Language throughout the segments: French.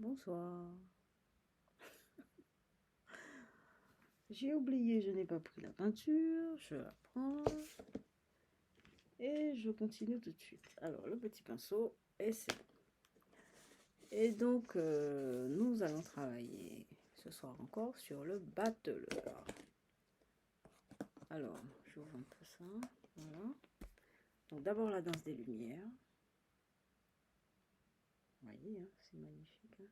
Bonsoir. J'ai oublié, je n'ai pas pris la peinture. Je la prends. Et je continue tout de suite. Alors, le petit pinceau, et c'est bon. Et donc, nous allons travailler ce soir encore sur le batteleur. Alors, j'ouvre un peu ça. Voilà. Donc, d'abord la danse des lumières. Vous voyez, hein, c'est magnifique. Hein.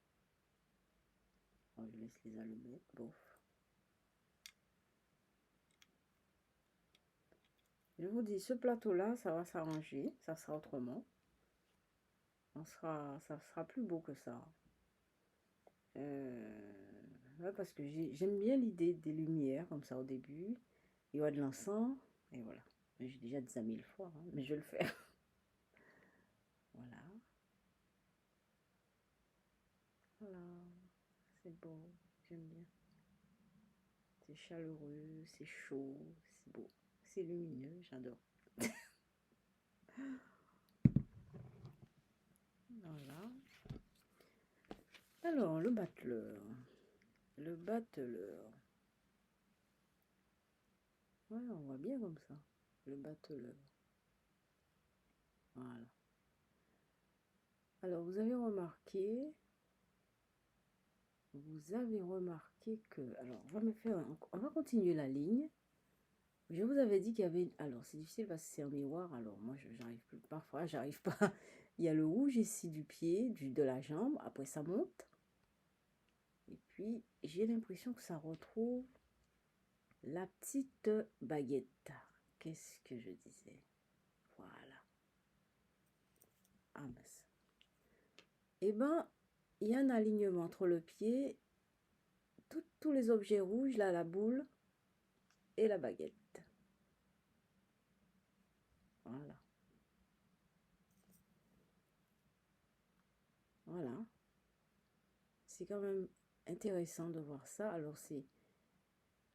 Oh, je laisse les allumettes. Bof. Je vous dis, ce plateau-là, ça va s'arranger. Ça sera autrement. Ça sera plus beau que ça. Ouais, parce que j'aime bien l'idée des lumières comme ça au début. Il y aura de l'encens. Et voilà. J'ai déjà dit ça 1000 fois, hein, mais je vais le faire. Voilà. Voilà. C'est beau. J'aime bien. C'est chaleureux, c'est chaud, c'est beau. C'est lumineux, j'adore. Voilà. Alors, le batteleur. Le batteleur. Ouais, on voit bien comme ça. Le batteleur. Voilà. Alors, vous avez remarqué que... Alors, on va continuer la ligne. Je vous avais dit qu'il y avait... Alors, c'est difficile parce que c'est un miroir. Alors, moi, j'arrive plus. Parfois, j'arrive pas. Il y a le rouge ici du pied, de la jambe. Après, ça monte. Et puis, j'ai l'impression que ça retrouve la petite baguette. Qu'est-ce que je disais? Voilà. Ah, ben ça. Eh ben, il y a un alignement entre le pied, tous les objets rouges, là, la boule et la baguette. Voilà. Voilà. C'est quand même intéressant de voir ça. Alors, c'est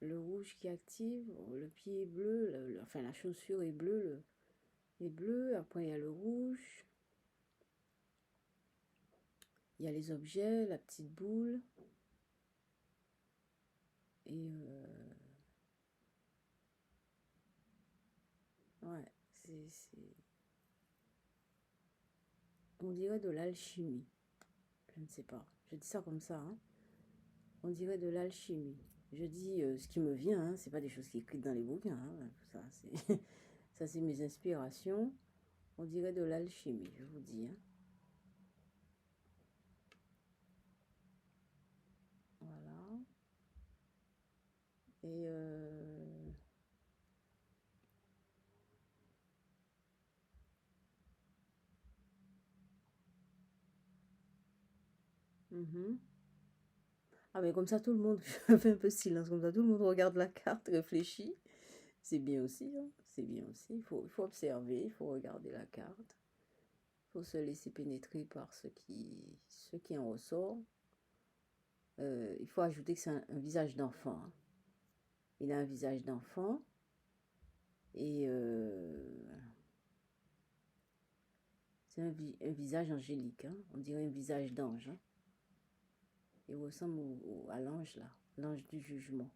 le rouge qui active, le pied est bleu, enfin, la chaussure est bleue, est bleu. Après, il y a le rouge. Il y a les objets, la petite boule. Et ouais, on dirait de l'alchimie. Je ne sais pas. Je dis ça comme ça. Hein. On dirait de l'alchimie. Je dis ce qui me vient. Hein. C'est pas des choses qui écrites dans les bouquins. Hein. Ça, c'est ça, c'est mes inspirations. On dirait de l'alchimie, je vous dis. Hein. Voilà. Et ah, mais comme ça, tout le monde fait un peu silence. Comme ça, tout le monde regarde la carte, réfléchit. C'est bien aussi. Hein. C'est bien aussi. Il faut observer, il faut regarder la carte. Il faut se laisser pénétrer par ce qui en ressort. Il faut ajouter que c'est un visage d'enfant. Hein. Il a un visage d'enfant. Et c'est un visage angélique. Hein. On dirait un visage d'ange. Hein. Il ressemble à l'ange là. L'ange du jugement.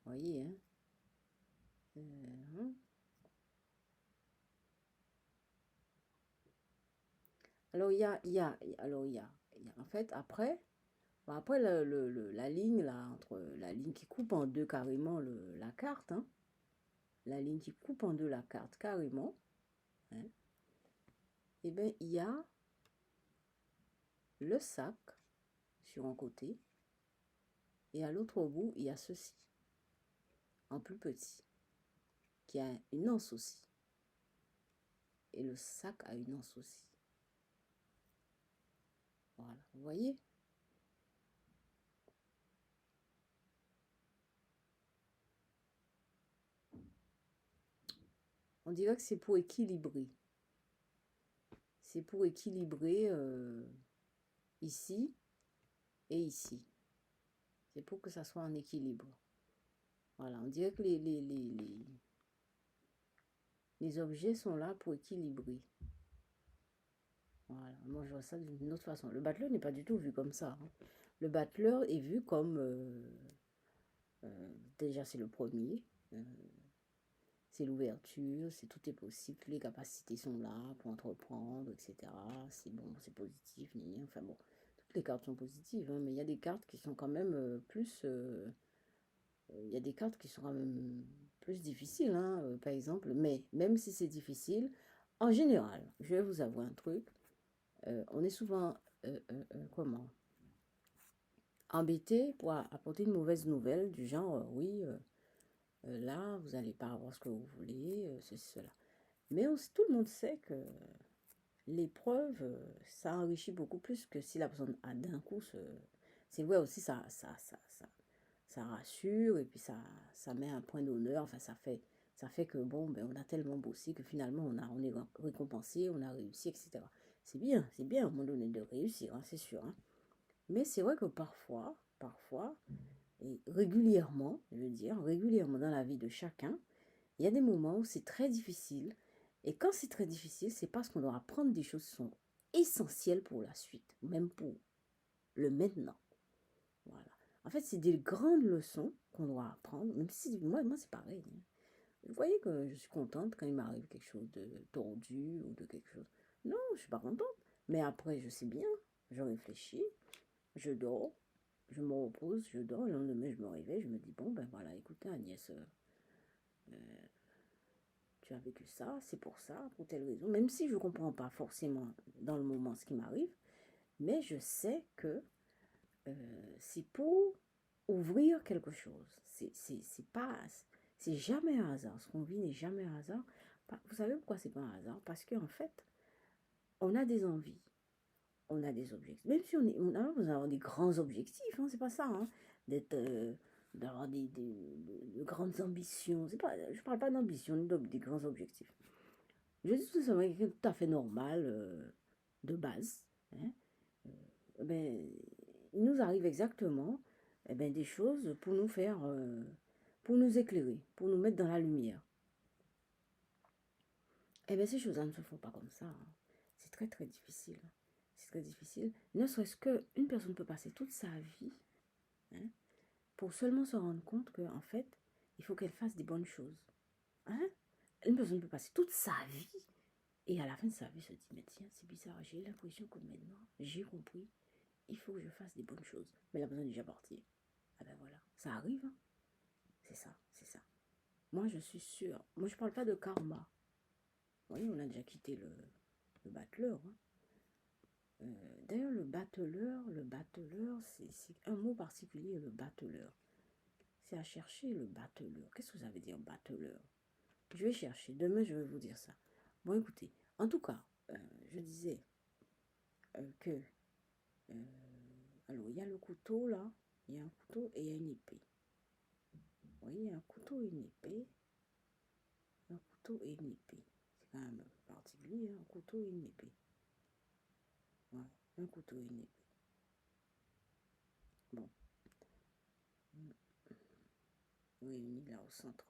Vous voyez, hein? Hein. Alors, en fait, après la ligne, là, entre la ligne qui coupe en deux carrément la carte, hein, la ligne qui coupe en deux la carte carrément, hein, et bien, il y a le sac sur un côté, et à l'autre bout, il y a ceci, en plus petit, qui a une anse aussi. Et le sac a une anse aussi. Voilà, vous voyez? On dirait que c'est pour équilibrer. C'est pour équilibrer ici et ici. C'est pour que ça soit en équilibre. Voilà, on dirait que les objets sont là pour équilibrer. Voilà, moi je vois ça d'une autre façon. Le battleur n'est pas du tout vu comme ça, hein. Le battleur est vu comme, déjà c'est le premier, euh, c'est l'ouverture, c'est tout est possible, toutes les capacités sont là pour entreprendre, etc. C'est bon, c'est positif, enfin bon, toutes les cartes sont positives, hein, mais il y a des cartes qui sont quand même plus, il y a des cartes qui sont quand même plus difficiles, hein, par exemple, mais même si c'est difficile, en général, je vais vous avouer un truc, on est souvent, comment, embêté pour apporter une mauvaise nouvelle du genre, oui, là, vous n'allez pas avoir ce que vous voulez, ceci, cela. Mais aussi, tout le monde sait que l'épreuve, ça enrichit beaucoup plus que si la personne a d'un coup ce... C'est vrai aussi, ça rassure et puis ça met un point d'honneur. Enfin, ça fait que bon, ben, on a tellement bossé que finalement on est récompensé, on a réussi, etc. C'est bien à un moment donné de réussir, hein, c'est sûr, hein. Mais c'est vrai que parfois, et régulièrement, je veux dire, régulièrement dans la vie de chacun, il y a des moments où c'est très difficile. Et quand c'est très difficile, c'est parce qu'on doit apprendre des choses qui sont essentielles pour la suite, même pour le maintenant. Voilà. En fait, c'est des grandes leçons qu'on doit apprendre, même si moi c'est pareil, hein. Vous voyez que je suis contente quand il m'arrive quelque chose de tordu ou de quelque chose. Non, je suis pas contente. Mais après, je sais bien, je réfléchis, je dors, je me repose, je dors, le lendemain je me réveille, je me dis, bon, ben voilà, écoutez Agnès, tu as vécu ça, c'est pour ça, pour telle raison, même si je ne comprends pas forcément dans le moment ce qui m'arrive, mais je sais que c'est pour ouvrir quelque chose. C'est pas, c'est jamais un hasard. Ce qu'on vit n'est jamais un hasard. Vous savez pourquoi c'est pas un hasard? Parce qu'en fait, on a des envies, on a des objectifs. Même si on a besoin d'avoir des grands objectifs, hein, c'est pas ça, hein, d'être, d'avoir de grandes ambitions. C'est pas, je parle pas d'ambition, des grands objectifs. Je dis tout simplement quelqu'un tout à fait normal, de base, hein, ben, il nous arrive exactement ben, des choses pour nous faire, pour nous éclairer, pour nous mettre dans la lumière. Et bien ces choses-là ne se font pas comme ça, hein. C'est très très difficile. C'est très difficile. Ne serait-ce qu'une personne peut passer toute sa vie, hein, pour seulement se rendre compte qu'en fait, il faut qu'elle fasse des bonnes choses. Hein? Une personne peut passer toute sa vie et à la fin de sa vie se dit, mais tiens, c'est bizarre, j'ai l'impression que maintenant, j'ai compris, il faut que je fasse des bonnes choses. Mais la personne est déjà partie. Ah ben voilà, ça arrive, hein. C'est ça, c'est ça. Moi, je suis sûre. Moi, je parle pas de karma. Vous voyez, on a déjà quitté le battleur, hein. D'ailleurs, le battleur, c'est un mot particulier, le battleur. C'est à chercher le battleur. Qu'est-ce que ça veut dire, battleur? Je vais chercher. Demain, je vais vous dire ça. Bon, écoutez, en tout cas, je disais que... euh, alors, il y a le couteau, là. Il y a un couteau et il y a une épée. Vous voyez, il y a un couteau et une épée. Un couteau et une épée. C'est quand même particulier, hein, un couteau et une épée. Voilà, un couteau et une épée. Bon, réunis là au centre.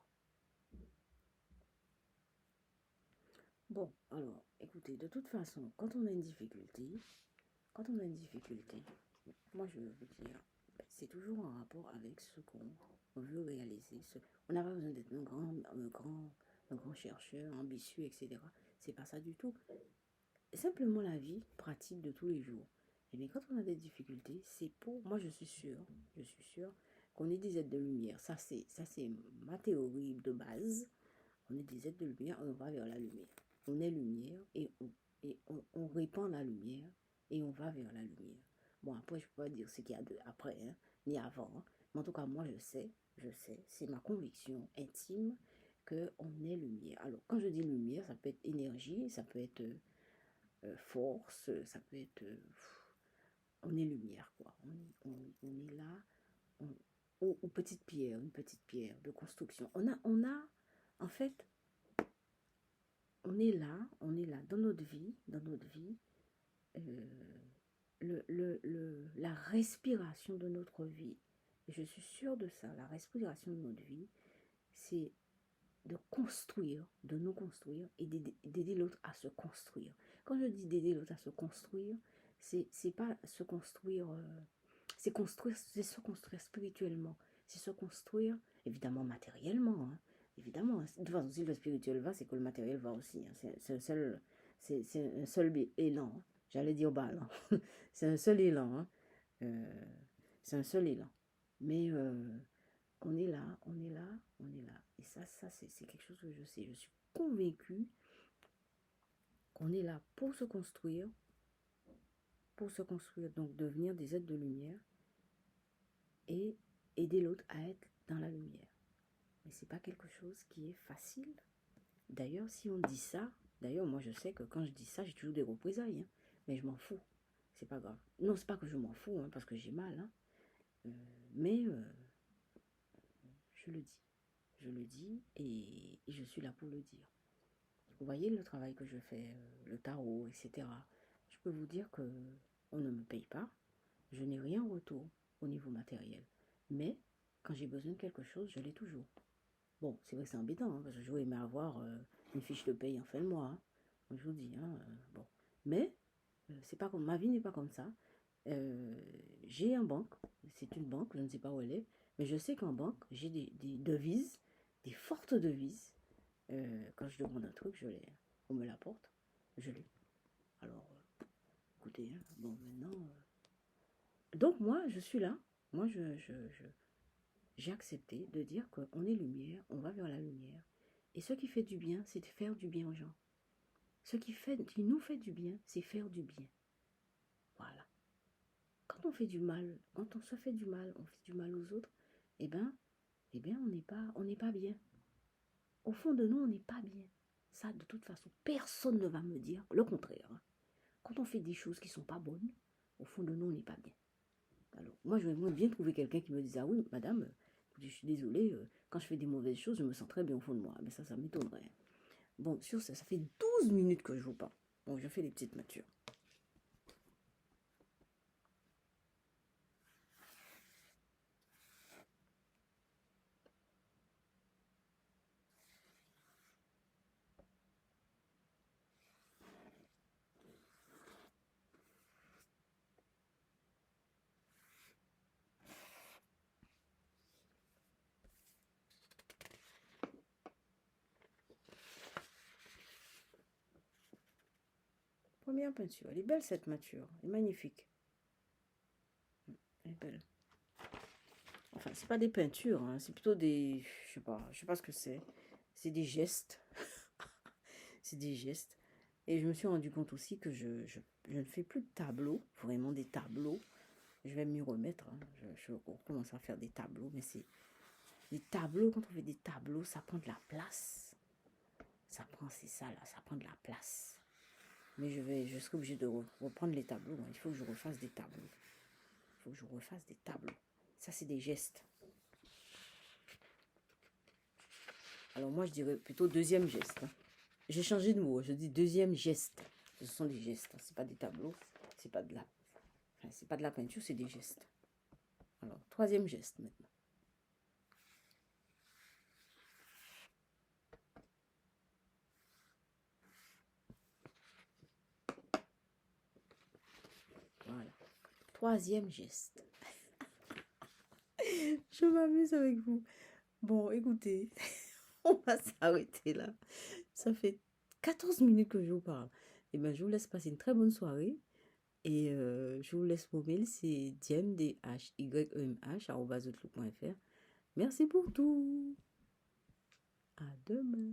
Bon, alors, écoutez, de toute façon, quand on a une difficulté, moi je veux vous dire, c'est toujours en rapport avec ce qu'on veut réaliser. On n'a pas besoin d'être un grand chercheur, ambitieux, etc. C'est pas ça du tout. Simplement la vie pratique de tous les jours. Et bien quand on a des difficultés, c'est pour, moi je suis sûre qu'on est des êtres de lumière. Ça c'est ma théorie de base. On est des êtres de lumière, on va vers la lumière. On est lumière on répand la lumière et on va vers la lumière. Bon, après, je peux pas dire ce qu'il y a de après, hein, ni avant, hein. Mais en tout cas, moi, c'est ma conviction intime qu'on est lumière. Alors, quand je dis lumière, ça peut être énergie, ça peut être force, ça peut être... on est lumière, quoi. On est là, on, ou petite pierre, une petite pierre de construction. En fait, on est là dans notre vie, la respiration de notre vie. Et je suis sûre de ça, la respiration de notre vie, c'est de construire, de nous construire et d'aider l'autre à se construire. quand je dis d'aider l'autre à se construire, c'est pas se construire, c'est se construire spirituellement, c'est se construire évidemment matériellement, hein, évidemment. De toute façon, si le spirituel va, c'est que le matériel va aussi, hein, c'est un seul élan, hein. J'allais dire bal, hein. C'est un seul élan, hein. Euh, c'est un seul élan. Mais on est là, on est là, on est là. Et ça c'est quelque chose que je sais. Je suis convaincue qu'on est là pour se construire, donc devenir des êtres de lumière et aider l'autre à être dans la lumière. Mais c'est pas quelque chose qui est facile. D'ailleurs, si on dit ça, d'ailleurs, moi je sais que quand je dis ça, j'ai toujours des représailles, hein, mais je m'en fous. C'est pas grave. Non, c'est pas que je m'en fous, hein, parce que j'ai mal, hein, mais je le dis. Je le dis et je suis là pour le dire. Vous voyez le travail que je fais, le tarot, etc. Je peux vous dire que on ne me paye pas. Je n'ai rien en retour au niveau matériel. Mais quand j'ai besoin de quelque chose, je l'ai toujours. Bon, c'est vrai que c'est embêtant, hein, parce que j'aurais aimé avoir une fiche de paye en fin de mois, hein. Je vous dis, hein, bon. Mais c'est pas comme ma vie n'est pas comme ça. J'ai un banque, c'est une banque, je ne sais pas où elle est, mais je sais qu'en banque, j'ai des devises, des fortes devises. Quand je demande un truc, on me l'apporte, je l'ai. Alors, écoutez, hein, bon, maintenant. Donc, moi, je suis là. Moi, j'ai accepté de dire qu'on est lumière, on va vers la lumière. Et ce qui fait du bien, c'est de faire du bien aux gens. Ce qui nous fait du bien, c'est faire du bien. Voilà. Quand on fait du mal, quand on se fait du mal, on fait du mal aux autres, eh bien, on n'est pas bien. Au fond de nous, on n'est pas bien. Ça, de toute façon, personne ne va me dire le contraire, hein. Quand on fait des choses qui ne sont pas bonnes, au fond de nous, on n'est pas bien. Alors, moi, j'aimerais bien trouver quelqu'un qui me dise, ah oui, madame, je suis désolée, quand je fais des mauvaises choses, je me sens très bien au fond de moi. Mais ça m'étonnerait. Bon, sur ça, ça fait 12 minutes que je joue pas. Bon, je fais des petites matures. Première peinture. Elle est belle, cette mature. Elle est magnifique. Elle est belle. Enfin, c'est pas des peintures, hein, c'est plutôt des... Je sais pas ce que c'est. C'est des gestes. C'est des gestes. Et je me suis rendu compte aussi que je ne fais plus de tableaux, vraiment des tableaux. Je vais m'y remettre, hein. Je recommence à faire des tableaux, mais c'est... Les tableaux, quand on fait des tableaux, ça prend de la place. C'est ça là, ça prend de la place. Mais je serai obligée de reprendre les tableaux, hein. Il faut que je refasse des tableaux. Il faut que je refasse des tableaux. Ça, c'est des gestes. Alors moi, je dirais plutôt deuxième geste, hein. J'ai changé de mot, je dis deuxième geste. Ce sont des gestes, hein. C'est pas des tableaux, c'est pas de la... Enfin, c'est pas de la peinture, c'est des gestes. Alors, troisième geste maintenant. Voilà. Troisième geste. Je m'amuse avec vous. Bon, écoutez, on va s'arrêter là. Ça fait 14 minutes que je vous parle. Et ben, je vous laisse passer une très bonne soirée. Et je vous laisse mon mail, c'est diemdhyemh@outlook.fr. Merci pour tout. À demain.